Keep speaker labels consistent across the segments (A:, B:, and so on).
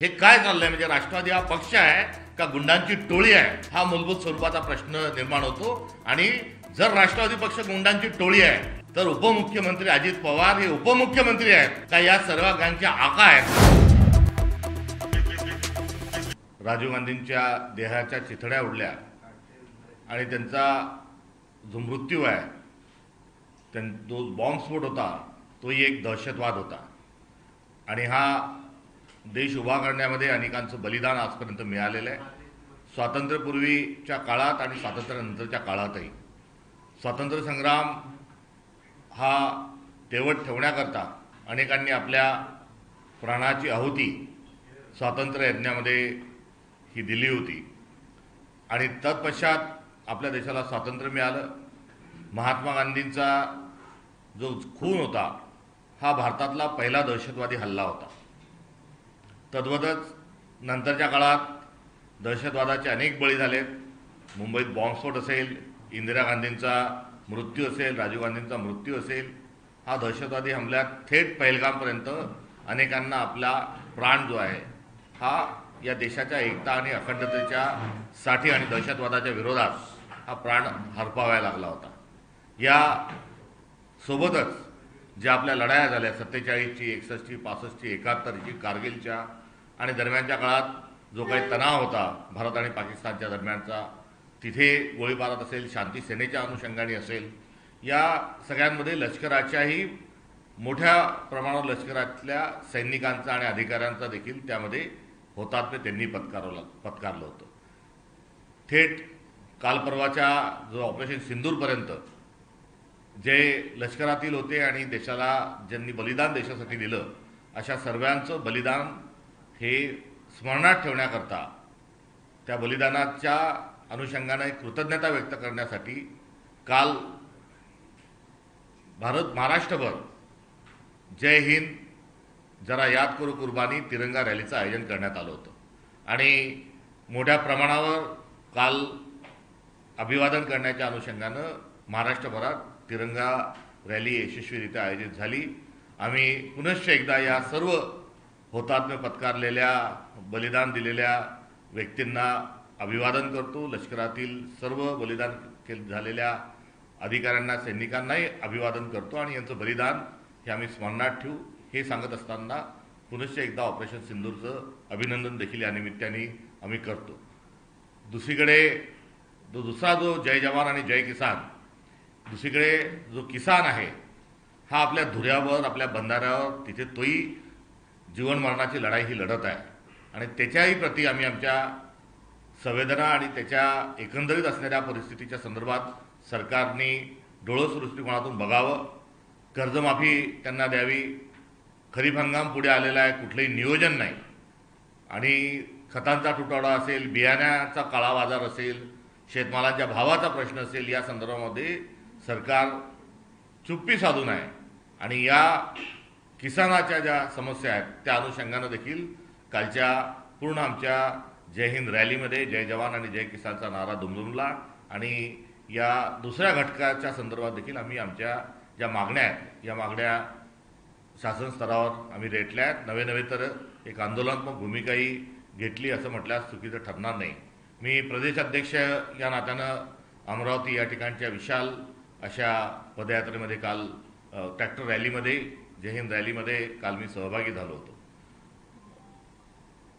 A: हे काय चाललंय? म्हणजे राष्ट्रवादी हा पक्ष आहे का गुंडांची टोळी आहे, हा मूलभूत स्वरूपाचा प्रश्न निर्माण होतो। आणि जर राष्ट्रवादी पक्ष गुंडांची टोळी आहे तर उपमुख्यमंत्री अजित पवार हे उपमुख्यमंत्री आहेत का या सर्व गँगच्या आका आहेत? राजीव गांधींच्या देहाच्या चिथड्या उडल्या आणि त्यांचा जो मृत्यू आहे, तो बॉम्बस्फोट होता, तोही एक दहशतवाद होता। आणि हा देश उभा करण्यामध्ये अनेकांचं बलिदान आजपर्यंत मिळालेलं आहे। स्वातंत्र्यपूर्वीच्या काळात आणि स्वातंत्र्यानंतरच्या काळातही स्वातंत्र्य संग्राम हा तेवत ठेवण्याकरता अनेकांनी आपल्या प्राणाची आहुती स्वातंत्र्य यज्ञामध्ये ही दिली होती। आणि तत्पश्चात आपल्या देशाला स्वातंत्र्य मिळालं। महात्मा गांधींचा जो खून होता हा भारतातला पहिला दहशतवादी हल्ला होता। तद्वतच नंतरच्या काळात दहशतवादाचे अनेक बळी झालेत। मुंबईत बॉम्बस्फोट असेल, इंदिरा गांधींचा मृत्यू असेल, राजीव गांधींचा मृत्यू असेल, हा दहशतवादी हमल्यात थेट पहलगामपर्यंत अनेकांना आपला प्राण जो आहे हा या देशाच्या एकता आणि अखंडतेच्या साठी आणि दहशतवादाच्या विरोधात हा प्राण हरपावायला लागला होता। या सोबतच ज्या आपल्या लढाया झाल्या 47ची, 61ची, 65ची, 71ची, कारगिलच्या आणि दरम्यानच्या काळात जो काही तणाव होता भारत आणि पाकिस्तानच्या दरम्यानचा, तिथे गोळीबारात असेल, शांती सेनेच्या अनुषंगाने असेल, या सगळ्यांमध्ये लष्कराच्याही मोठ्या प्रमाणावर लष्करातल्या सैनिकांचा आणि अधिकाऱ्यांचा देखील त्यामध्ये हुतात्म्य त्यांनी पत्कारलं होतं। थेट काल परवाच्या जो ऑपरेशन सिंदूरपर्यंत जे लष्करातील होते आणि देशाला ज्यांनी बलिदान देशासाठी दिलं, अशा सर्वांचं बलिदान हे स्मरणात ठेवण्याकरता, त्या बलिदानाच्या अनुषंगाने कृतज्ञता व्यक्त करण्यासाठी काल महाराष्ट्रभर जय हिंद, जरा याद करू कुर्बानी तिरंगा रॅलीचं आयोजन करण्यात आलं होतं। आणि मोठ्या प्रमाणावर काल अभिवादन करण्याच्या अनुषंगानं महाराष्ट्रभरात तिरंगा रॅली यशस्वीरित्या आयोजित झाली। आम्ही पुनश्च एकदा या सर्व हुतात्म्य पत्कारलेल्या, बलिदान दिलेल्या व्यक्तींना अभिवादन करतो। लष्करातील सर्व बलिदान झालेल्या अधिकाऱ्यांना, सैनिकांनाही अभिवादन करतो आणि यांचं बलिदान हे आम्ही स्मरणात ठेवू हे सांगत असताना पुनश्च एकदा ऑपरेशन सिंदूरचं अभिनंदन देखील या निमित्ताने आम्ही करतो। दुसरीकडे दुसरा जो जय जवान आणि जय किसान, दुसरीकडे जो किसान आहे हा आपल्या धुऱ्यावर, आपल्या बंधाऱ्यावर तिथे तोही जीवन मरणाची लढाई ही लढत आहे। आणि त्याच्याही प्रती आम्ही आमच्या संवेदना आणि त्याच्या एकंदरीत असणाऱ्या परिस्थितीच्या संदर्भात सरकारने डोळस दृष्टिकोनातून बघावं, कर्जमाफी त्यांना द्यावी। खरीप हंगाम पुढे आलेला आहे, कुठलंही नियोजन नाही आणि खतांचा तुटवडा असेल, बियाण्याचा काळा बाजार असेल, शेतमालाच्या भावाचा प्रश्न असेल, या संदर्भामध्ये सरकार चुप्पी साधून आहे। आणि या किसानाच्या ज्या समस्या आहेत त्या अनुषंगानं देखील कालच्या पूर्ण आमच्या जय हिंद रॅलीमध्ये जय जवान आणि जय किसानचा नारा दुमदुमला। आणि या दुसऱ्या घटकाच्या संदर्भात देखील आम्ही आमच्या ज्या मागण्या आहेत या मागण्या शासन स्तरावर आम्ही रेटल्या आहेत। नवे तर एक आंदोलनात्मक भूमिकाही घेतली असं म्हटल्यास चुकीचं ठरणार नाही। मी प्रदेशाध्यक्ष या नात्यानं अमरावती या ठिकाणच्या विशाल अशा पदयात्रेमध्ये काल ट्रॅक्टर रॅलीमध्ये, जय हिंद रॅलीमध्ये काल मी सहभागी झालो होतो।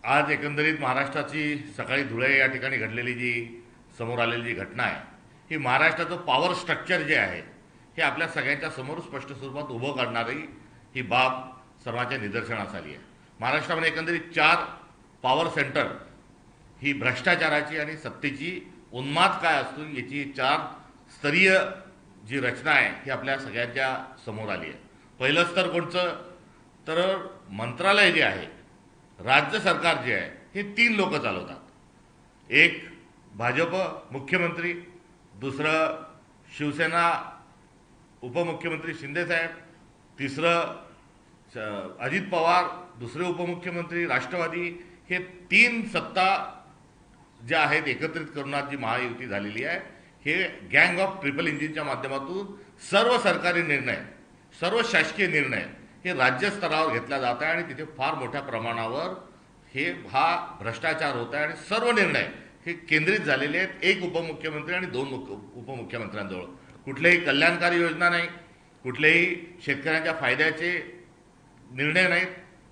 A: आज एकंदरीत महाराष्ट्राची सकाळी धुळे या ठिकाणी घडलेली जी समोर आलेली जी घटना आहे, ही महाराष्ट्राचं पॉवर स्ट्रक्चर जे आहे हे आपल्या सगळ्यांच्या समोर स्पष्ट स्वरूपात उभं करणारी ही बाब सर्वांच्या निदर्शनास आली आहे। महाराष्ट्रामध्ये एकंदरीत 4 पॉवर सेंटर ही भ्रष्टाचाराची आणि सत्तेची उन्माद काय असतो याची 4 स्तरीय जी रचना आहे ही आपल्या सगळ्यांच्या समोर आली आहे। पहिलं स्तर कोणचं तर मंत्रालय जे आहे, राज्य सरकार जे आहे, हे 3 लोक चालवतात। एक भाजप मुख्यमंत्री, दुसरं शिवसेना उपमुख्यमंत्री शिंदेसाहेब, तिसरं अजित पवार, दुसरे उपमुख्यमंत्री राष्ट्रवादी। हे 3 सत्ता ज्या आहेत एकत्रित करून जी महायुती झालेली आहे, हे गँग ऑफ ट्रिपल इंजिनच्या माध्यमातून सर्व सरकारी निर्णय, सर्व शासकीय निर्णय हे राज्य स्तरावर घेतला जात आहे। आणि तिथे फार मोठ्या प्रमाणावर हा भ्रष्टाचार होत आहे आणि सर्व निर्णय हे केंद्रित झालेले आहेत एक उपमुख्यमंत्री आणि दोन उपमुख्यमंत्र्यांजवळ. कुठल्याही कल्याणकारी योजना नाही, कुठलेही शेतकऱ्यांच्या फायद्याचे निर्णय नाहीत,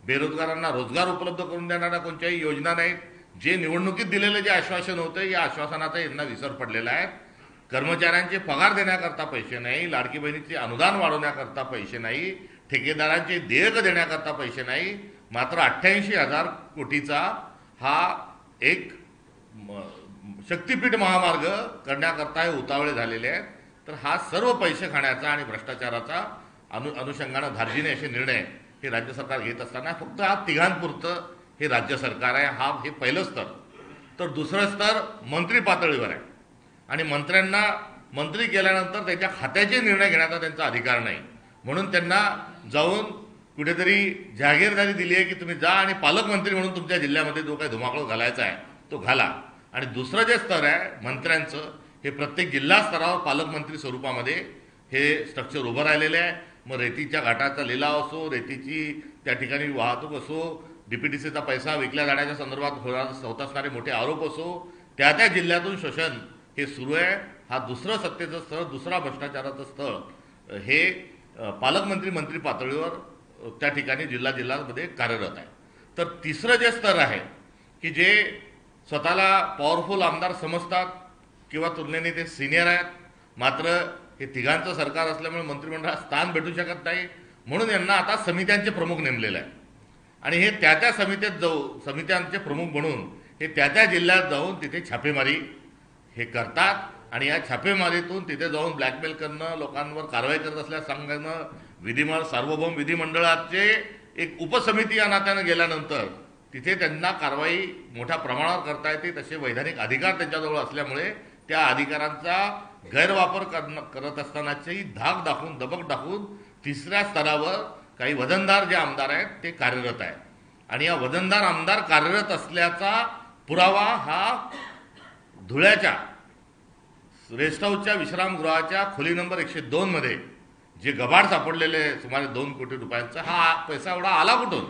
A: बेरोजगारांना रोजगार उपलब्ध करून देणाऱ्या कोणत्याही योजना नाहीत. जे निवडणुकीत दिलेलं जे आश्वासन होतं या आश्वासनाचा यांना विसर पडलेला आहे. कर्मचाऱ्यांचे पगार देण्याकरता पैसे नाही, लाडकी बहिणीचे अनुदान वाढवण्याकरता पैसे नाही, ठेकेदारांचे देयक देण्याकरता पैसे नाही, मात्र 88,000 कोटीचा हा एक शक्तीपीठ महामार्ग करण्याकरता हे उतावळे झालेले आहेत. तर हा सर्व पैसे खाण्याचा आणि भ्रष्टाचाराचा अनुषंगानं धार्जिने असे निर्णय हे राज्य सरकार घेत असताना फक्त हा तिघांपुरतं हे राज्य सरकार आहे. हे पहिलं स्तर. तर दुसरं स्तर मंत्री पातळीवर आहे आणि मंत्र्यांना मंत्री केल्यानंतर त्याच्या खात्याचे निर्णय घेण्याचा त्यांचा अधिकार नाही. म्हणून त्यांना जाऊन कुठेतरी जागीरदारी दिली आहे की तुम्ही जा आणि पालकमंत्री म्हणून तुमच्या जिल्ह्यामध्ये जो काही धुमाकूळ घालायचा आहे तो घाला. आणि दुसरं जे स्तर आहे मंत्र्यांचं, हे प्रत्येक जिल्हा स्तरावर पालकमंत्री स्वरूपामध्ये हे स्ट्रक्चर उभं राहिलेलं आहे. मग रेतीच्या घाटाचा लिलाव असो, रेतीची त्या ठिकाणी वाहतूक असो, डीपीटीसीचा पैसा विकल्या जाण्याच्या संदर्भात होत असणारे मोठे आरोप असो, त्या जिल्ह्यातून शोषण हे सुरू आहे. हा दुसरं सत्तेचं स्थळ, दुसरा भ्रष्टाचाराचं स्थळ हे पालकमंत्री मंत्री पातळीवर त्या ठिकाणी जिल्ह्यामध्ये कार्यरत आहे. तर तिसरं जे स्तर आहे की जे स्वतःला पॉवरफुल आमदार समजतात किंवा तुलनेने ते सिनियर आहेत, मात्र हे तिघांचं सरकार असल्यामुळे मंत्रिमंडळात स्थान भेटू शकत नाही, म्हणून यांना आता समित्यांचे प्रमुख नेमलेले आहे. आणि हे त्या समित्यात समित्यांचे प्रमुख म्हणून हे त्या जिल्ह्यात जाऊन तिथे छापेमारी हे करतात आणि या छापेमारीतून तिथे जाऊन ब्लॅकमेल करणं, लोकांवर कारवाई करत असल्यास सांगणं, सार्वभौम विधिमंडळाचे एक उपसमिती या नात्यानं गेल्यानंतर तिथे त्यांना कारवाई मोठ्या प्रमाणावर करता येते. तसे वैधानिक अधिकार त्यांच्याजवळ असल्यामुळे त्या अधिकारांचा गैरवापर करत असतानाची धाक दाखवून, दबक दाखवून तिसऱ्या स्तरावर काही वजनदार जे आमदार आहेत ते कार्यरत आहेत. आणि या वजनदार आमदार कार्यरत असल्याचा पुरावा हा धुळ्याच्या रेस्ट हाऊसच्या विश्रामगृहाच्या खोली नंबर 102 मध्ये जे गबाड सापडलेले सुमारे 2 कोटी रुपयांचा, हा पैसा एवढा आला कुठून?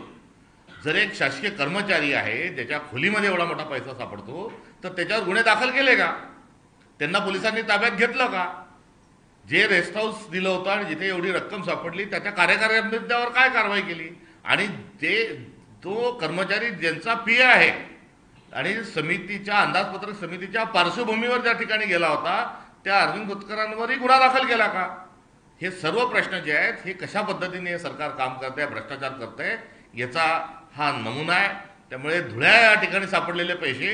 A: जर एक शासकीय कर्मचारी आहे ज्याच्या खोलीमध्ये एवढा मोठा पैसा सापडतो तर त्याच्यावर गुन्हे दाखल केले का? त्यांना पोलिसांनी ताब्यात घेतलं का? जे रेस्ट हाऊस दिलं होतं आणि जिथे एवढी रक्कम सापडली त्याच्या कार्यकाऱ्यांविरुद्धावर काय कारवाई केली? आणि तो कर्मचारी ज्यांचा पीए आहे आणि समितीच्या अंदाजपत्रक समितीच्या पार्श्वभूमीवर ज्या ठिकाणी गेला होता त्या अरविंद खोतकरांवरही गुन्हा दाखल केला का? हे सर्व प्रश्न जे आहेत हे कशा पद्धतीने सरकार काम करते, भ्रष्टाचार करते याचा हा नमुना आहे. त्यामुळे धुळ्या या ठिकाणी सापडलेले पैसे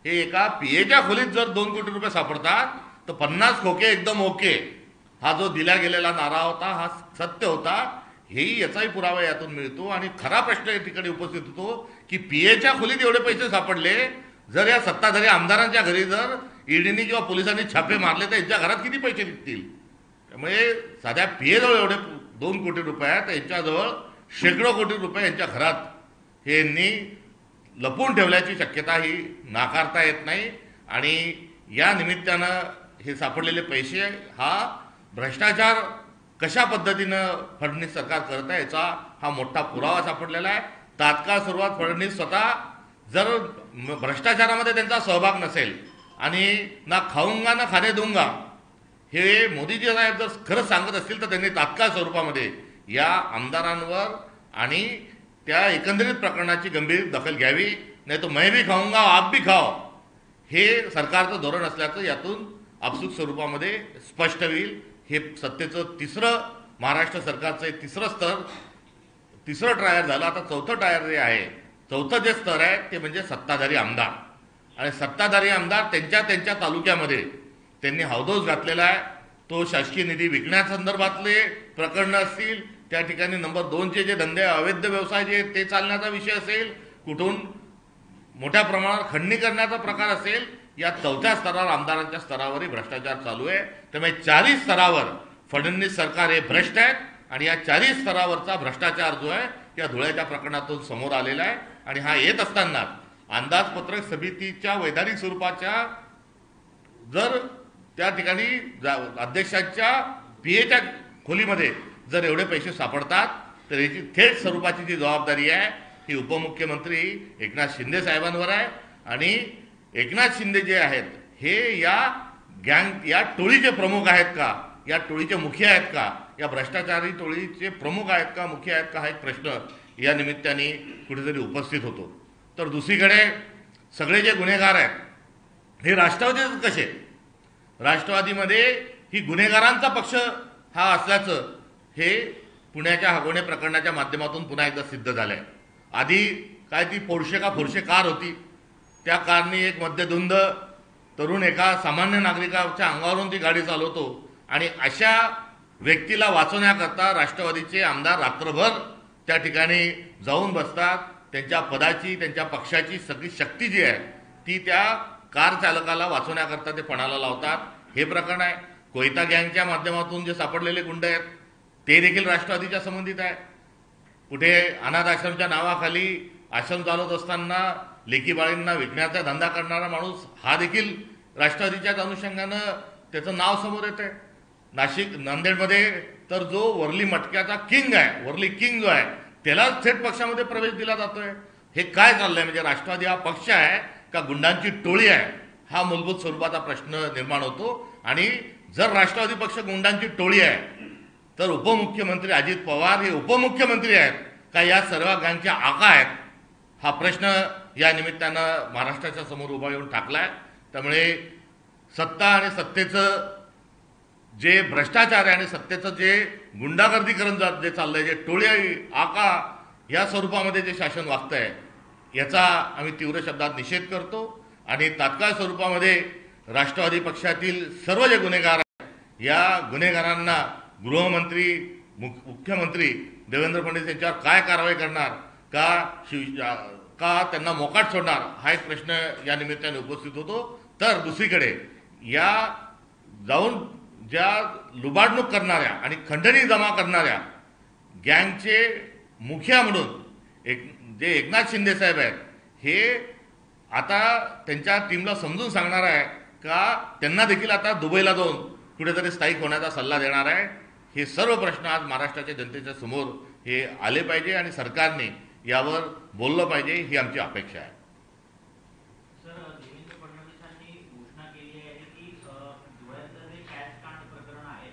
A: हे एका पीएच्या खोलीत जर 2 कोटी रुपये सापडतात तर 50 खोके एकदम ओके, हा जो दिला गेलेला नारा होता हा सत्य होता, हेही याचाही पुरावा यातून मिळतो. आणि खरा प्रश्न या ठिकाणी उपस्थित होतो की पीएच्या खोलीत एवढे पैसे सापडले, जर या सत्ताधारी आमदारांच्या घरी जर ईडीने किंवा पोलिसांनी छापे मारले तर यांच्या घरात किती पैसे निघतील? त्यामुळे साध्या पीएजवळ एवढे 2 कोटी रुपये आहेत, यांच्याजवळ शेकडो कोटी रुपये यांच्या घरात हे यांनी लपवून ठेवल्याची शक्यता ही नाकारता येत नाही. आणि या निमित्तानं हे सापडलेले पैसे हा भ्रष्टाचार कशा पद्धतीनं फडणवीस सरकार करत आहे याचा हा मोठा पुरावा सापडलेला आहे. तात्काळ सुरुवात फडणवीस स्वतः जर भ्रष्टाचारामध्ये त्यांचा सहभाग नसेल आणि ना खाऊंगा ना खाणे दूंगा हे मोदीजी साहेब जर खरंच सांगत असतील तर त्यांनी तात्काळ स्वरूपामध्ये या आमदारांवर आणि त्या एकंदरीत प्रकरणाची गंभीर दखल घ्यावी. नाही तो मैं भी खाऊंगा आप भी खाओ हे सरकारचं धोरण असल्याचं यातून आपसूक स्वरूपामध्ये स्पष्ट होईल. हे सत्तेचं तिसरं महाराष्ट्र सरकारचं तिसरं स्तर, तिसरं टायर झालं. आता चौथं टायर जे आहे, चौथं जे स्तर आहे ते म्हणजे सत्ताधारी आमदार. आणि सत्ताधारी आमदार त्यांच्या तालुक्यामध्ये त्यांनी हौदोस घातलेला आहे. तो शासकीय निधी विकण्यासंदर्भातले प्रकरणं असतील, त्या ठिकाणी नंबर 2चे जे धंदे अवैध व्यवसाय जे ते चालण्याचा विषय असेल, कुठून मोठ्या प्रमाणावर खंडणी करण्याचा प्रकार असेल, या चौथ्या स्तरावर आमदारांच्या स्तरावरही भ्रष्टाचार चालू आहे. त्यामुळे 4 स्तरावर फडणवीस सरकार हे भ्रष्ट आहेत आणि या 4 स्तरावरचा भ्रष्टाचार जो आहे या धुळ्याच्या प्रकरणातून समोर आलेला आहे. आणि हा येत असताना अंदाजपत्रक समितीच्या वैधानिक स्वरूपाच्या जर त्या ठिकाणी अध्यक्षांच्या पीएच्या खोलीमध्ये जर एवढे पैसे सापडतात तर याची थेट स्वरूपाची जी जबाबदारी आहे ही उपमुख्यमंत्री एकनाथ शिंदे साहेबांवर आहे. आणि एकनाथ शिंदे जे आहेत हे या टोळीचे प्रमुख आहेत का, या टोळीचे मुखी आहेत का, या भ्रष्टाचारी टोळीचे प्रमुख आहेत का, मुखी आहेत का, हा एक प्रश्न या निमित्ताने कुठेतरी उपस्थित होतो. तर दुसरीकडे सगळे जे गुन्हेगार आहेत हे राष्ट्रवादीच कसे, राष्ट्रवादीमध्ये ही गुन्हेगारांचा पक्ष हा असल्याचं हे पुण्याच्या हगवणे प्रकरणाच्या माध्यमातून पुन्हा एकदा सिद्ध झालं आहे. आधी काय ती पोर्शे कार होती, त्या कारने एक मध्यधुंद तरुण एका सामान्य नागरिकाच्या अंगावरून ती गाडी चालवतो आणि अशा व्यक्तीला वाचवण्याकरता राष्ट्रवादीचे आमदार रात्रभर त्या ठिकाणी जाऊन बसतात. त्यांच्या पदाची, त्यांच्या पक्षाची सगळी शक्ती जी आहे ती त्या कार चालकाला वाचवण्याकरता ते पणाला लावतात. हे प्रकरण आहे. कोयता गँगच्या माध्यमातून जे सापडलेले गुंड आहेत ते देखील राष्ट्रवादीच्या संबंधित आहे. कुठे अनाथ आश्रमच्या नावाखाली आश्रम चालवत असताना लेकी बाळींना विकण्याचा धंदा करणारा माणूस हा देखील राष्ट्रवादीच्याच अनुषंगानं त्याचं नाव समोर येत आहे. नांदेडमध्ये तर जो वर्ली मटक्याचा किंग आहे, वर्ली किंग जो आहे त्याला थेट पक्षामध्ये प्रवेश दिला जातोय. हे काय चाललंय? म्हणजे राष्ट्रवादी हा पक्ष आहे का गुंडांची टोळी आहे, हा मूलभूत स्वरूपाचा प्रश्न निर्माण होतो. आणि जर राष्ट्रवादी पक्ष गुंडांची टोळी आहे तर उपमुख्यमंत्री अजित पवार हे उपमुख्यमंत्री आहेत का या सर्व गँगच्या आका आहेत, हा प्रश्न या निमित्तानं महाराष्ट्राच्या समोर उभा येऊन टाकलाय. त्यामुळे सत्ता आणि सत्तेचं जे भ्रष्टाचार आहे आणि सत्तेचं जे गुंडागर्दीकरण जे चाललंय, जे टोळी आका या स्वरूपामध्ये जे शासन वागतंय याचा आम्ही तीव्र शब्दात निषेध करतो. आणि तात्काळ स्वरूपामध्ये राष्ट्रवादी पक्षातील सर्व जे गुन्हेगार आहेत या गुन्हेगारांना गृहमंत्री, मुख्यमंत्री देवेंद्र फडणवीस यांच्यावर काय कारवाई करणार का त्यांना मोकाट सोडणार, हा एक प्रश्न या निमित्ताने उपस्थित होतो. तर दुसरीकडे या जाऊन ज्या लुबाडणूक करणाऱ्या आणि खंडणी जमा करणाऱ्या गँगचे मुखिया म्हणून जे एकनाथ शिंदे साहेब आहेत हे आता त्यांच्या टीमला समजून सांगणार आहे का त्यांना देखील आता दुबईला जाऊन कुठेतरी स्थायिक होण्याचा सल्ला देणार आहे. हे सर्व प्रश्न आज महाराष्ट्राच्या जनतेच्या समोर हे आले पाहिजे आणि सरकारने यावर बोललं पाहिजे, ही आमची अपेक्षा आहे.
B: सर, देवेंद्र फडणवीसांनी घोषणा केली आहे की धुळ्याचं जे कॅश कांड प्रकरण आहे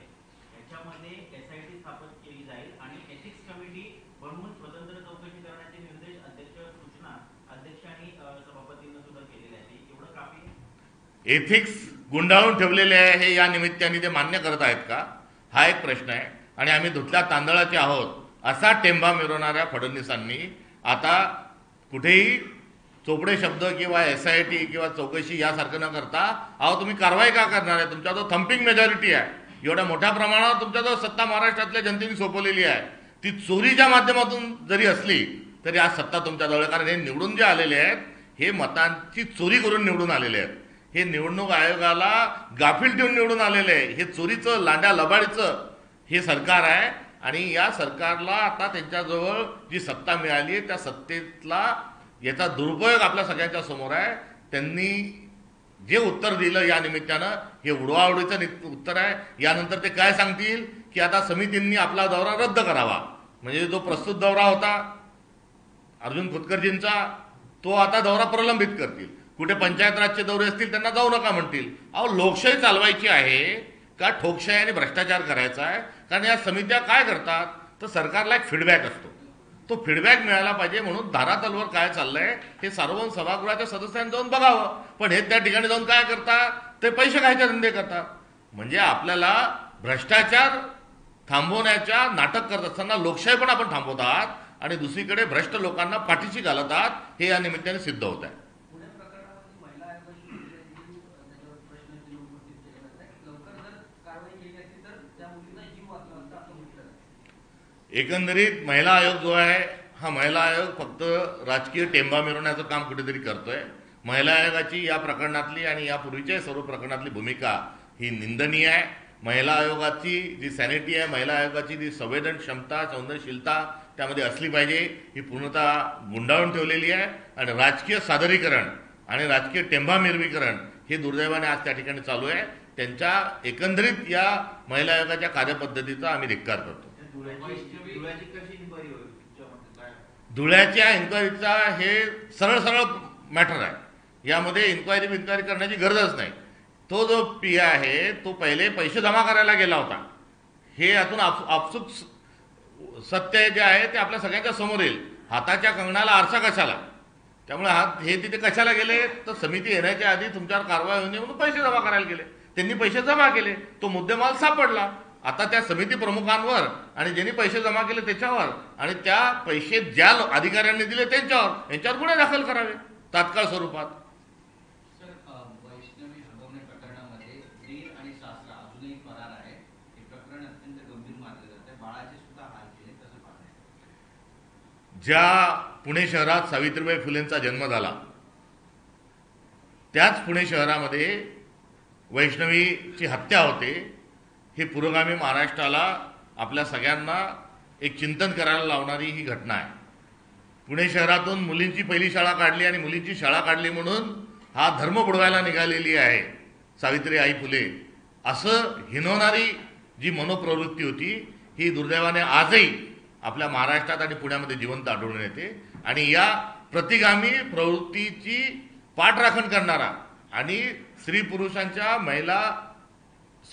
B: त्याच्यामध्ये SIT स्थापन केली जाईल आणि एथिक्स कमिटी बनवून स्वतंत्र चौकशी करण्याचे निर्देश सूचना अध्यक्ष आणि सभापतींना सुद्धा केलेले आहेत. एवढं काफी
A: एथिक्स गुंडाळून ठेवलेले आहे हे या निमित्ताने ते मान्य करत आहेत का, हा एक प्रश्न आहे. आणि आम्ही धुतल्या तांदळाचे आहोत असा टेंबा मिरवणाऱ्या फडणवीसांनी आता कुठेही चोपडे शब्द किंवा SIT किंवा चौकशी यासारखं न करता अहो तुम्ही कारवाई का करणार आहे? तुमच्याजवळ थम्पिंग मेजॉरिटी आहे, एवढ्या मोठ्या प्रमाणावर तुमच्याजवळ सत्ता महाराष्ट्रातल्या जनतेने सोपवलेली आहे. ती चोरीच्या माध्यमातून जरी असली तरी आज सत्ता तुमच्याजवळ, कारण हे निवडून जे आलेले आहेत हे मतांची चोरी करून निवडून आलेले आहेत. हे निवडणूक आयोगाला गाफील ठेवून निवडून आलेले आहे. हे चोरीचं लांड्या लबाडीचं हे सरकार आहे. आणि या सरकारला आता त्यांच्याजवळ जी सत्ता मिळाली आहे त्या सत्तेतला याचा दुरुपयोग आपल्या सगळ्यांच्या समोर आहे. त्यांनी जे उत्तर दिलं या निमित्तानं हे उडवाउडीचं उत्तर आहे. यानंतर ते काय सांगतील की आता समितींनी आपला दौरा रद्द करावा, म्हणजे जो प्रस्तुत दौरा होता अर्जुन खोतकरजींचा तो आता दौरा प्रलंबित करतील. कुठे पंचायत राजचे दौरे असतील त्यांना जाऊ नका म्हणतील. अहो लोकशाही चालवायची आहे का ठोकशाही आणि भ्रष्टाचार करायचा आहे? कारण या समित्या काय करतात तर सरकारला एक फीडबॅक असतो, तो फीडबॅक मिळाला पाहिजे म्हणून धारातलवर काय चाललंय हे सार्वजनिक सभागृहाच्या सदस्यांनी जाऊन बघावं. पण हे त्या ठिकाणी जाऊन काय करतात ते पैसे खायचे धंदे करतात. म्हणजे आपल्याला भ्रष्टाचार थांबवण्याच्या नाटक करत असताना लोकशाही पण आपण थांबवत आहात आणि दुसरीकडे भ्रष्ट लोकांना पाठीशी घालत आहात, हे या निमित्ताने सिद्ध होत आहे. एकंदरीत महिला आयोग जो आहे हा महिला आयोग फक्त राजकीय टेंबा मिरवण्याचं काम कुठेतरी करतोय. महिला आयोगाची या प्रकरणातली आणि यापूर्वीच्या सर्व प्रकरणातली भूमिका ही निंदनीय आहे. महिला आयोगाची जी सॅनिटी आहे, महिला आयोगाची जी संवेदन क्षमता, संवेदनशीलता त्यामध्ये असली पाहिजे, ही पूर्णतः गुंडाळून ठेवलेली आहे. आणि राजकीय सादरीकरण आणि राजकीय टेंबा मिरवीकरण हे दुर्दैवाने आज त्या ठिकाणी चालू आहे. त्यांच्या एकंदरीत या महिला आयोगाच्या कार्यपद्धतीचा आम्ही धिक्कार करतो. धुळ्याच्या इन्क्वायरीचा हे सरळ सरळ मॅटर आहे. यामध्ये इन्क्वायरी करण्याची गरजच नाही. तो जो पी आहे तो पहिले पैसे जमा करायला गेला होता. हे यातून आपसूक सत्य जे आहे ते आपल्या सगळ्यांच्या समोर येईल. हाताच्या कंगणाला आरसा कशाला? त्यामुळे हे तिथे कशाला गेले तर समिती येण्याच्या आधी तुमच्यावर कारवाई होऊ नये म्हणून पैसे जमा करायला गेले. त्यांनी पैसे जमा केले, तो मुद्देमाल सापडला. आता त्या समिती प्रमुखांवर आणि ज्यांनी पैसे जमा केले त्याच्यावर आणि त्या पैसे ज्या अधिकाऱ्यांनी दिले यांच्यावर गुन्हे दाखल करावे तात्काळ स्वरूपात.
C: सर, वैष्णवी हगवणे प्रकरणामध्ये दीर आणि सासरा अजूनही फरार आहे. हे प्रकरण अत्यंत गंभीर मानले जाते. बाळाचे सुद्धा हाल केले, कसं पाहणे?
A: ज्या पुणे शहरात सावित्रीबाई फुलेंचा जन्म झाला त्याच पुणे शहरामध्ये वैष्णवीची हत्या होते. हे पुरोगामी महाराष्ट्राला आपल्या सगळ्यांना एक चिंतन करायला लावणारी ही घटना आहे. पुणे शहरातून मुलींची पहिली शाळा काढली आणि मुलींची शाळा काढली म्हणून हा धर्म बुडवायला निघालेली आहे सावित्री आई फुले असं हिनवणारी जी मनोप्रवृत्ती होती ही दुर्दैवाने आजही आपल्या महाराष्ट्रात आणि पुण्यामध्ये जिवंत आढळून येते. आणि या प्रतिगामी प्रवृत्तीची पाठराखण करणारा आणि स्त्री पुरुषांच्या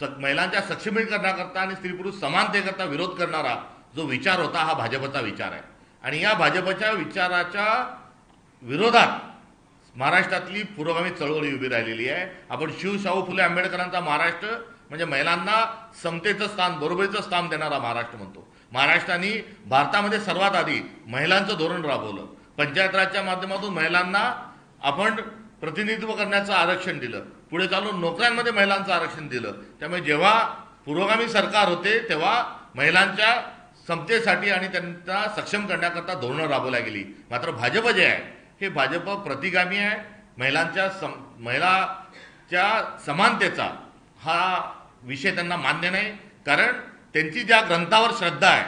A: महिलांच्या सक्षमीकरणाकरता आणि स्त्री पुरुष समानतेकरता विरोध करणारा जो विचार होता हा भाजपचा विचार आहे. आणि या भाजपच्या विचाराच्या विरोधात महाराष्ट्रातली पुरोगामी चळवळी उभी राहिलेली आहे. आपण शाहू फुले आंबेडकरांचा महाराष्ट्र म्हणजे महिलांना समतेचं स्थान, बरोबरीचं स्थान देणारा महाराष्ट्र म्हणतो. महाराष्ट्राने भारतामध्ये सर्वात आधी महिलांचं धोरण राबवलं. पंचायत राजच्या माध्यमातून महिलांना आपण प्रतिनिधित्व करण्याचं आरक्षण दिलं. पुढे चालून नोकऱ्यांमध्ये महिलांचं आरक्षण दिलं. त्यामुळे जेव्हा पुरोगामी सरकार होते तेव्हा महिलांच्या समतेसाठी आणि त्यांना सक्षम करण्याकरता धोरणं राबवल्या गेली. मात्र भाजप जे आहे हे भाजप प्रतिगामी आहे. महिलाच्या समानतेचा हा विषय त्यांना मान्य नाही. कारण त्यांची ज्या ग्रंथावर श्रद्धा आहे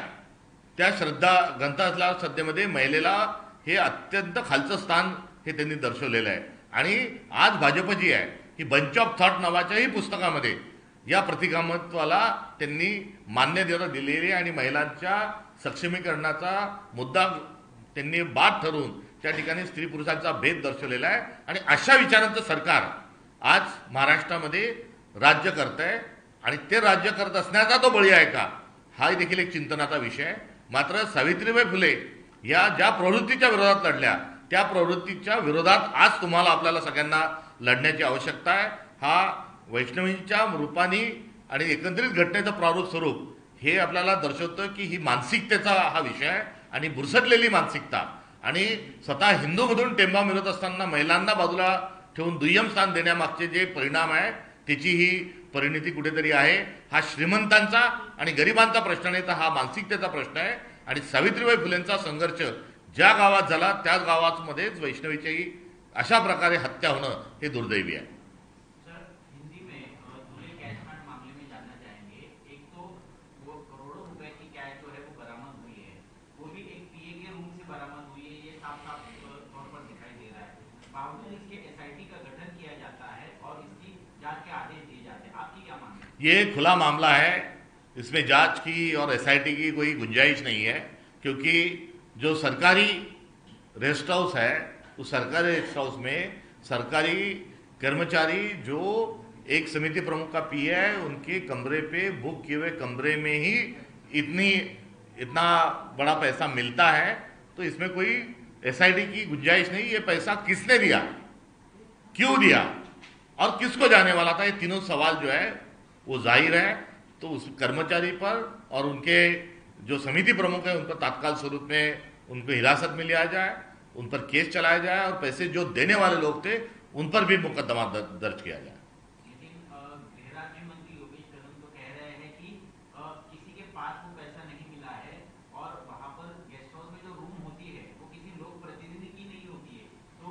A: त्या ग्रंथातल्या श्रद्धेमध्ये महिलेला हे अत्यंत खालचं स्थान हे त्यांनी दर्शवलेलं आहे. आणि आज भाजप जी आहे ही बंच ऑफ थॉट नावाच्याही पुस्तकामध्ये या प्रतिगामित्वाला त्यांनी मान्यता दिलेली आणि महिलांच्या सक्षमीकरणाचा मुद्दा त्यांनी बाद ठरवून त्या ठिकाणी स्त्री पुरुषांचा भेद दर्शवलेला आहे. आणि अशा विचारांचं सरकार आज महाराष्ट्रामध्ये राज्य करत आहे. आणि ते राज्य करत असण्याचा तो बळी आहे का हा देखील एक चिंतनाचा विषय आहे. मात्र सावित्रीबाई फुले या ज्या प्रवृत्तीच्या विरोधात लढल्या त्या प्रवृत्तीच्या विरोधात आज तुम्हाला आपल्याला सगळ्यांना लढण्याची आवश्यकता आहे. हा वैष्णवींच्या रूपाने आणि एकंदरीत घटनेचं प्रारूप स्वरूप हे आपल्याला दर्शवतं की ही मानसिकतेचा हा विषय आहे आणि बुरसटलेली मानसिकता आणि स्वतः हिंदूमधून टेंबा मिळत असताना महिलांना बाजूला ठेवून दुय्यम स्थान देण्यामागचे जे परिणाम आहे त्याची ही परिणिती कुठेतरी आहे. हा श्रीमंतांचा आणि गरिबांचा प्रश्न नाही तर हा मानसिकतेचा प्रश्न आहे. आणि सावित्रीबाई फुलेंचा संघर्ष ज्या गावात झाला त्याच गावामध्येच वैष्णवीची अशा प्रकारे हत्या होणं हे दुर्दैवी आहे.
B: सर, हिंदी में दूल्हे कैश कांड मामले में जानना चाहेंगे. एक तो वो करोड़ों रुपए की कैश जो है वो बरामद हुई है, वो भी एक पीए के रूम से बरामद हुई है. ये साफ साफ तौर पर दिखाई दे रहा है. बावजूद इसके एसआईटी का गठन किया जाता है और इसकी जांच के आदेश दिए जाते हैं. आपकी क्या मानना है?
A: ये खुला मामला है. इसमें जांच की और एसआईटी की कोई गुंजाइश नहीं है. क्योंकि जो सरकारी रेस्ट हाउस है उस सरकारी रेस्ट हाउस में सरकारी कर्मचारी जो एक समिति प्रमुख का पी है उनके कमरे पे बुक किए हुए कमरे में ही इतना बड़ा पैसा मिलता है. तो इसमें कोई एसआईटी की गुंजाइश नहीं. ये पैसा किसने दिया, क्यों दिया और किसको जाने वाला था, ये तीनों सवाल जो है वो जाहिर है. तो उस कर्मचारी पर और उनके जो समिति प्रमुख है उन पर तात्काल स्वरूप में उनको हिरासत में लिया जाए, उन पर केस चलाया जाए और पैसे जो देने वाले लोग थे उन पर भी मुकदमा दर्ज किया जाए.
B: लेकिन गृह राज्य मंत्री योगेश कदम तो कह रहे हैं कि किसी के पास वो पैसा नहीं मिला है और वहां पर गेस्ट हाउस में जो रूम होती है वो किसी लोक प्रतिनिधि की नहीं होती है. तो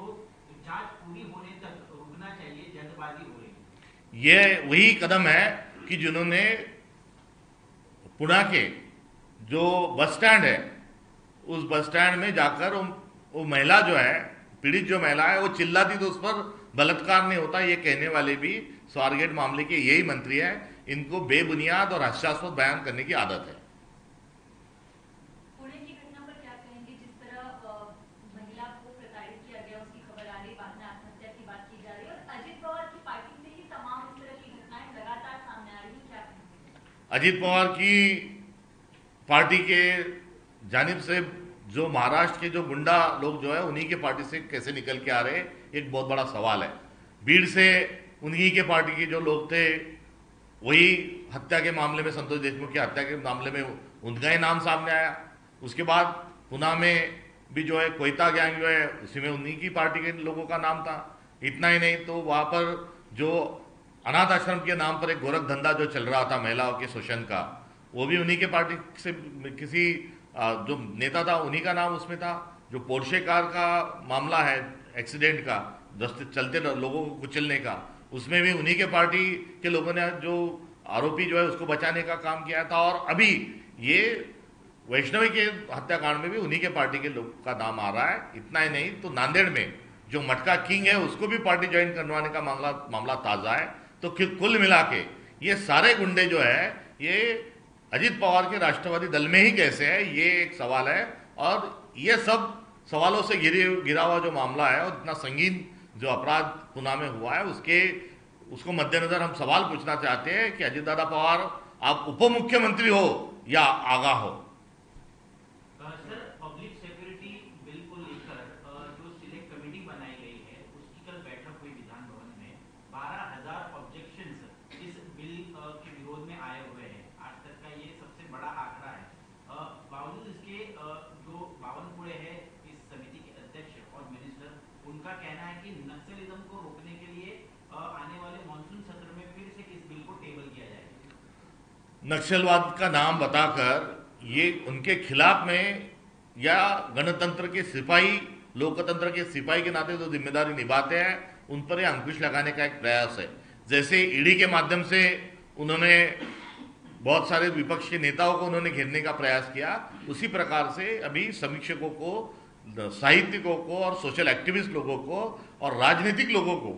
B: जांच पूरी होने तक रुकना चाहिए, जल्दबाजी हो रही है.
A: ये वही कदम है कि जिन्होंने पुणे के जो बस स्टैंड है उस बस स्टैंड में जाकर वो महिला जो है, पीड़ित जो महिला है वो चिल्लाती तो उस पर बलात्कार नहीं होता ये कहने वाले भी स्वारगेट मामले के यही मंत्री है. इनको बेबुनियाद और हास्यास्पद बयान करने की आदत है.
D: पुणे की घटना पर क्या कहेंगे? जिस तरह
A: अजीत पवार की पार्टी के जानिब से जो महाराष्ट्र के जो गुंडा लोग जो है उन्हीं के पार्टी से कैसे निकल के आ रहे हैं, एक बहुत बड़ा सवाल है। भीड़ से उन्हीं के पार्टी के जो लोग थे, वही हत्या के मामले में, संतोष देशमुख की हत्या के मामले में उनका ही नाम सामने आया। उसके बाद पुणे में भी जो है कोयता गैंग जो है, उसी में उन्हीं की पार्टी के लोगों का नाम था। इतना ही नहीं तो वहां पर जो अनाथ आश्रम के नाम पर एक गोरख धंधा जो चल रहा था महिलाओं के शोषण का, वो भी उन्हीं के पार्टी से किसी जो नेता था उन्हीं का नाम उसमें था। जो पोर्शे कार का मामला है, एक्सीडेंट का, चलते लोगों को कुचलने का, उसमें भी उन्हीं के पार्टी के लोगों ने जो आरोपी जो है उसको बचाने का काम किया था। और अभी ये वैष्णवी के हत्याकांड में भी उन्हीं के पार्टी के लोग का नाम आ रहा है। इतना ही नहीं तो नांदेड़ में जो मटका किंग है उसको भी पार्टी ज्वाइन करवाने का मामला ताजा है। तो कुल मिला के ये सारे गुंडे जो है ये अजीत पवार के राष्ट्रवादी दल में ही कैसे है, ये एक सवाल है। और ये सब सवालों से घिरा हुआ जो मामला है और इतना संगीन जो अपराध पुणे में हुआ है, उसको मद्देनजर हम सवाल पूछना चाहते हैं कि अजीत दादा पवार आप उप मुख्यमंत्री हो या आगा हो।
B: सर, पब्लिक सिक्योरिटी बिल को लेकर जो सिलेक्ट कमेटी बनाई गई है उसकी कल बैठक हुई विधान भवन में। 12,000 ऑब्जेक्शंस इस बिल के विरोध में आए हुए हैं। आज तक का ये सबसे बड़ा आंकड़ा है। बावजूद इसके जो बावनकुळे है इस समिति के अध्यक्ष और मिनिस्टर, उनका कहना है कि नक्सलिज्म को रोकने के लिए आने वाले मानसून सत्र में फिर से इस बिल को टेबल किया जाएगा।
A: नक्सलवाद का नाम बताकर ये उनके खिलाफ में या गणतंत्र के सिपाही, लोकतंत्र के सिपाही के नाते जो जिम्मेदारी निभाते हैं उन पर यह अंकुश लगाने का एक प्रयास है। जैसे ईडी के माध्यम से उन्होंने बहुत सारे विपक्ष के नेताओं को उन्होंने घेरने का प्रयास किया, उसी प्रकार से अभी समीक्षकों को, साहित्यिकों को और सोशल एक्टिविस्ट लोगों को और राजनीतिक लोगों को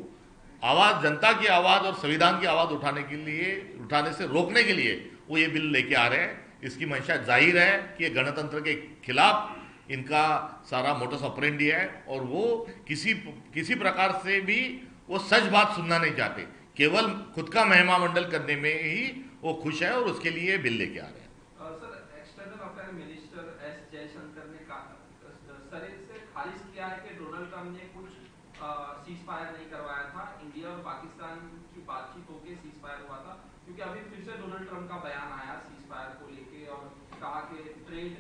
A: आवाज, जनता की आवाज और संविधान की आवाज उठाने से रोकने के लिए वो ये बिल लेके आ रहे हैं। इसकी मंशा जाहिर है कि ये गणतंत्र के खिलाफ इनका सारा मोटस ऑपरेंडी है और वो किसी प्रकार से भी वो सच बात सुनना नहीं चाहते, केवल खुद का महिमा मंडल करने में ही वो खुश है और उसके लिए बिल लेके आ रहे हैं।
D: Sir, external affair minister S Jaishankar ने सरे से खारिज किया है कि डोनाल्ड ट्रंप ने कुछ सीज फायर नहीं करवाया था। इंडिया और पाकिस्तान की बातचीत होकर सीज फायर हुआ था, क्योंकि अभी फिर से डोनाल्ड ट्रंप का बयान आया सीज फायर को लेके और कहा कि ट्रेड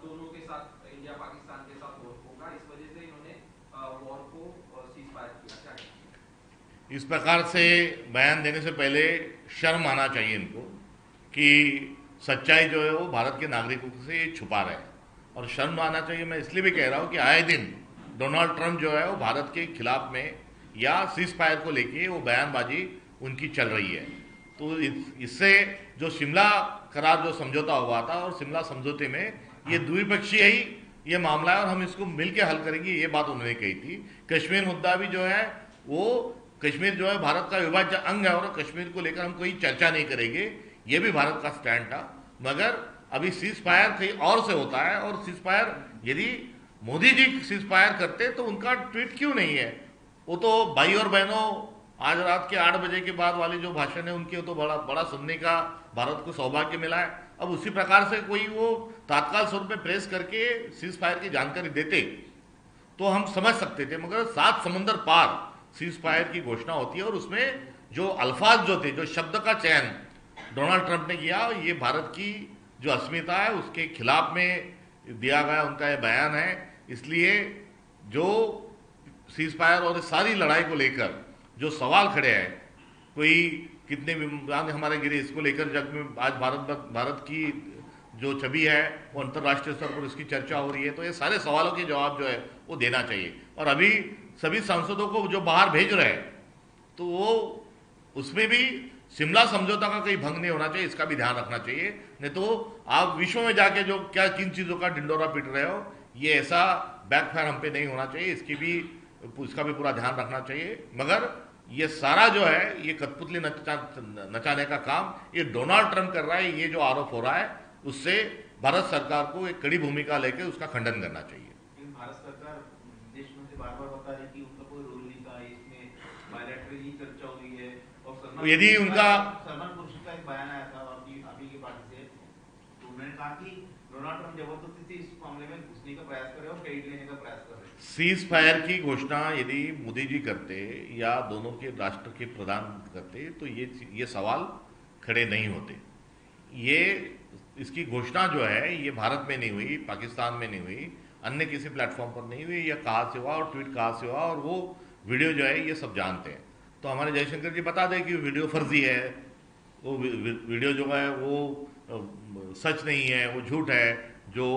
D: दोनों के साथ, इंडिया पाकिस्तान के साथ होगा। इस वजह से इन्होंने वॉर को सीज फायर किया। क्या
A: इस प्रकार से बयान देने से पहले शर्म आना चाहिए इनको कि सच्चाई जो है वो भारत के नागरिकों से छुपा रहे हैं। और शर्म आना चाहिए, मैं इसलिए भी कह रहा हूँ कि आए दिन डोनाल्ड ट्रंप जो है वो भारत के खिलाफ में या सीज फायर को लेके वो बयानबाजी उनकी चल रही है। तो इससे जो शिमला करार जो समझौता हुआ था और शिमला समझौते में ये द्विपक्षीय ही ये मामला है और हम इसको मिलकर हल करेंगे, ये बात उन्होंने कही थी। कश्मीर मुद्दा भी जो है वो, कश्मीर जो है भारत का अविभाज्य अंग है और कश्मीर को लेकर हम कोई चर्चा नहीं करेंगे, ये भी भारत का स्टैंड था। मगर अभी सीज फायर कहीं और से होता है और सीज फायर, यदि मोदी जी सीज फायर करते तो उनका ट्वीट क्यों नहीं है? वो तो भाई और बहनों, आज रात के 8 बजे के बाद वाले जो भाषण है उनके तो बड़ा सुनने का भारत को सौभाग्य मिला है। अब उसी प्रकार से कोई वो तात्काल स्वरूप में प्रेस करके सीज फायर की जानकारी देते तो हम समझ सकते थे, मगर 7 समुंदर पार सीज फायर की घोषणा होती है और उसमें जो अल्फाज जो थे, जो शब्द का चयन डोनाल्ड ट्रंप ने किया, ये भारत की जो अस्मिता है उसके खिलाफ में दिया गया उनका ये बयान है। इसलिए जो सीज फायर और सारी लड़ाई को लेकर जो सवाल खड़े हैं, कोई कितने विमान हमारे गिरे, इसको लेकर जग में आज भारत की जो छवि है वो अंतर्राष्ट्रीय स्तर पर इसकी चर्चा हो रही है। तो ये सारे सवालों के जवाब जो है वो देना चाहिए। और अभी सभी सांसदों को जो बाहर भेज रहे हैं तो वो उसमें भी शिमला समझौता का कोई भंग नहीं होना चाहिए, इसका भी ध्यान रखना चाहिए। नहीं तो आप विश्व में जाके जो क्या किन चीज़ों का डिंडोरा पीट रहे हो, ये ऐसा बैकफायर हम पे नहीं होना चाहिए, इसका भी पूरा ध्यान रखना चाहिए। मगर ये सारा जो है ये कठपुतली नचाने का काम ये डोनाल्ड ट्रंप कर रहा है। ये जो आरोप हो रहा है उससे भारत सरकार को एक कड़ी भूमिका लेकर उसका खंडन करना चाहिए।
E: भारत सरकार देश में से बार-बार बता रही कि उनका कोई रोल नहीं था, इसमें बायलैटरल ही चर्चा हुई है। और
A: यदि उनका
E: सलमान खुर्शीद का एक बयान आया था, अभी के घुसने का प्रयास कर रहे हैं और क्रेडिट लेने का प्रयास कर रहे हैं।
A: सीज फायर की घोषणा यदि मोदी जी करते या दोनों के राष्ट्र के प्रधान करते तो ये सवाल खड़े नहीं होते। ये इसकी घोषणा जो है ये भारत में नहीं हुई, पाकिस्तान में नहीं हुई, अन्य किसी प्लेटफॉर्म पर नहीं हुई। यह कहाँ से हुआ और ट्वीट कहाँ से हुआ और वो वीडियो जो है ये सब जानते हैं। तो हमारे जयशंकर जी बता दें कि वीडियो फर्जी है, वो वीडियो जो है वो सच नहीं है, वो झूठ है, जो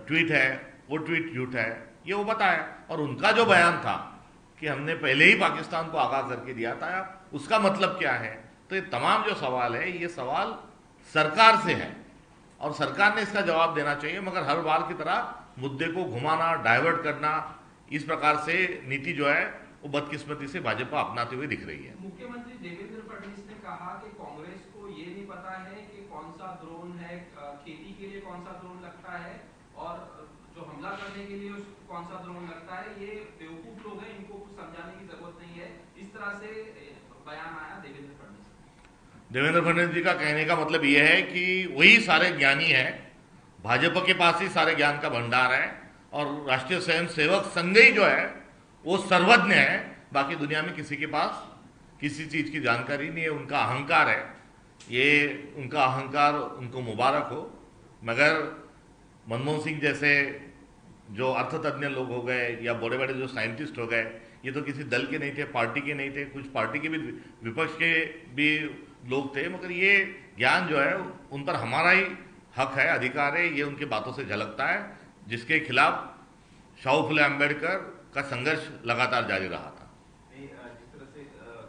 A: ट्वीट है वो ट्वीट झूठ है, ये वो बताया। और उनका जो बयान था कि हमने पहले ही पाकिस्तान को आगाह करके दिया था, उसका मतलब क्या है। तो ये तमाम जो सवाल है ये सवाल सरकार से है और सरकार ने इसका जवाब देना चाहिए, मगर हर बार की तरह मुद्दे को घुमाना, डाइवर्ट करना, इस प्रकार से नीति जो है वो बदकिस्मती से भाजपा अपनाते हुए दिख रही है।
D: मुख्यमंत्री देवेंद्र फडणवीस ने कहा कि कांग्रेस को ये नहीं पता है कि कौन सा ड्रोन है, खेती के लिए कौन सा ड्रोन लगता है और जो हमला करने के लिए कौन सा ड्रोन लगता है। ये बेवकूफ लोग हैं, इनको कुछ समझाने की जरूरत नहीं है। इस तरह से बयान आया देवेंद्र फडणवीस।
A: देवेंद्र फडणवीस जी का कहने का मतलब यह है कि वही सारे ज्ञानी हैं, भाजपा के पास ही सारे ज्ञान का भंडार है और राष्ट्रीय स्वयंसेवक संघ ही जो है वो सर्वज्ञ है, बाकी दुनिया में किसी के पास किसी चीज की जानकारी नहीं है। उनका अहंकार है, ये उनका अहंकार उनको मुबारक हो। मगर मनमोहन सिंह जैसे जो अर्थतज्ञ लोग हो गए या बड़े बड़े जो साइंटिस्ट हो गए, ये तो किसी दल के नहीं थे, पार्टी के नहीं थे, कुछ पार्टी के भी विपक्ष के भी लोग थे, मगर ये ज्ञान जो है उन पर हमारा ही हक है, अधिकार है, ये उनकी बातों से झलकता है, जिसके खिलाफ शाहू फुले अम्बेडकर का संघर्ष लगातार जारी रहा था।
E: नहीं, जिस तरह से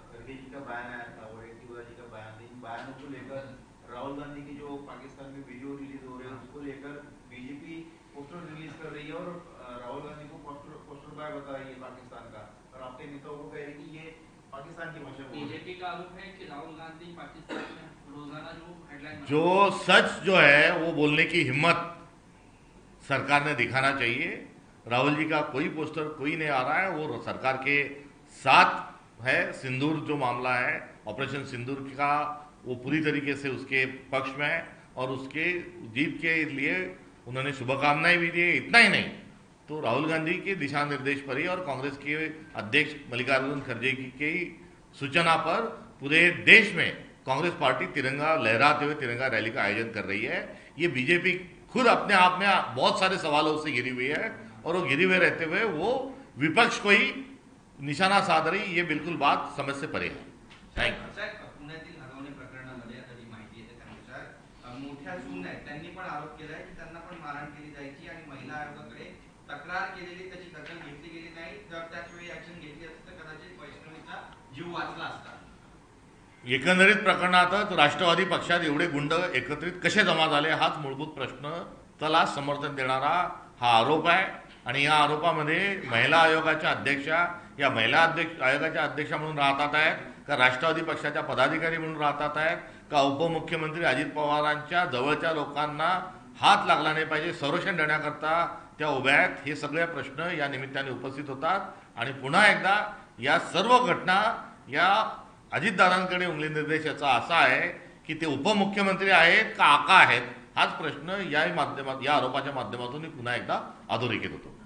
E: खड़गे जी का बयान आया था और वडेट्टीवार जी का बयान, इन बयानों को लेकर राहुल गांधी की जो पाकिस्तान में वीडियो रिलीज हो रहे हैं उसको लेकर बीजेपी पोस्टर रिलीज कर रही है और राहुल गांधी को पोस्टर बॉय बता रही है पाकिस्तान का, और आपके नेताओं को कह रही है कि ये पाकिस्तान की भाषा बोल रहे हैं।
D: बीजेपी का आरोप है कि राहुल गांधी पाकिस्तान में रोजाना जो हेडलाइन
A: जो सच जो है वो बोलने की हिम्मत सरकार ने दिखाना चाहिए। राहुल जी का कोई पोस्टर कोई नहीं आ रहा है, वो सरकार के साथ है। सिंदूर जो मामला है, ऑपरेशन सिंदूर का, वो पूरी तरीके से उसके पक्ष में है और उसके जीत के लिए उन्होंने शुभकामनाएं भी दी। इतना ही नहीं तो राहुल गांधी के दिशा निर्देश पर ही और कांग्रेस के अध्यक्ष मल्लिकार्जुन खड़गे की सूचना पर पूरे देश में कांग्रेस पार्टी तिरंगा लहराते हुए तिरंगा रैली का आयोजन कर रही है। ये बीजेपी खुद अपने आप में बहुत सारे सवालों से घिरी हुई है और वो घिरी हुए रहते हुए वो विपक्ष को ही निशाना साध रही, ये बिल्कुल बात समझ से परे है। Thank you.
C: साहेब, पुण्यातील हगवणे प्रकरणामध्ये आता जी माहिती येते त्यानुसार मोठ्या सून आहेत त्यांनी पण आरोप केलाय की त्यांना पण मारहाण केली जायची आणि महिला आयोगाकडे तक्रार केलेली, त्याची दखल घेतली गेली नाही। जर त्याच वेळी ऍक्शन घेतली असती तर कदाचित वैष्णवीचा जीव वाचला असता।
A: एकंदरीत प्रकरणातच राष्ट्रवादी पक्षात एवढे गुंड एकत्रित कसे जमा झाले हाच मूलभूत प्रश्न त्याला समर्थन देणारा हा आरोप आहे। आणि या आरोपामध्ये महिला आयोगाच्या अध्यक्षा या महिला आयोगाच्या अध्यक्षा म्हणून राहतात आहेत का राष्ट्रवादी पक्षाच्या पदाधिकारी म्हणून राहतात आहेत का उपमुख्यमंत्री अजित पवारांच्या जवळच्या लोकांना हात लागला नाही पाहिजे संरक्षण देण्याकरता त्या उभ्या आहेत, हे सगळे प्रश्न या निमित्ताने उपस्थित होतात। आणि पुन्हा एकदा या सर्व घटना या अजितदादांकडे उंगली निर्देशाचा असा आहे की ते उपमुख्यमंत्री आहेत का आका आहेत, हाच प्रश्न या आरोपाच्या माध्यमातून पुन्हा एकदा अधोरेखित होतो।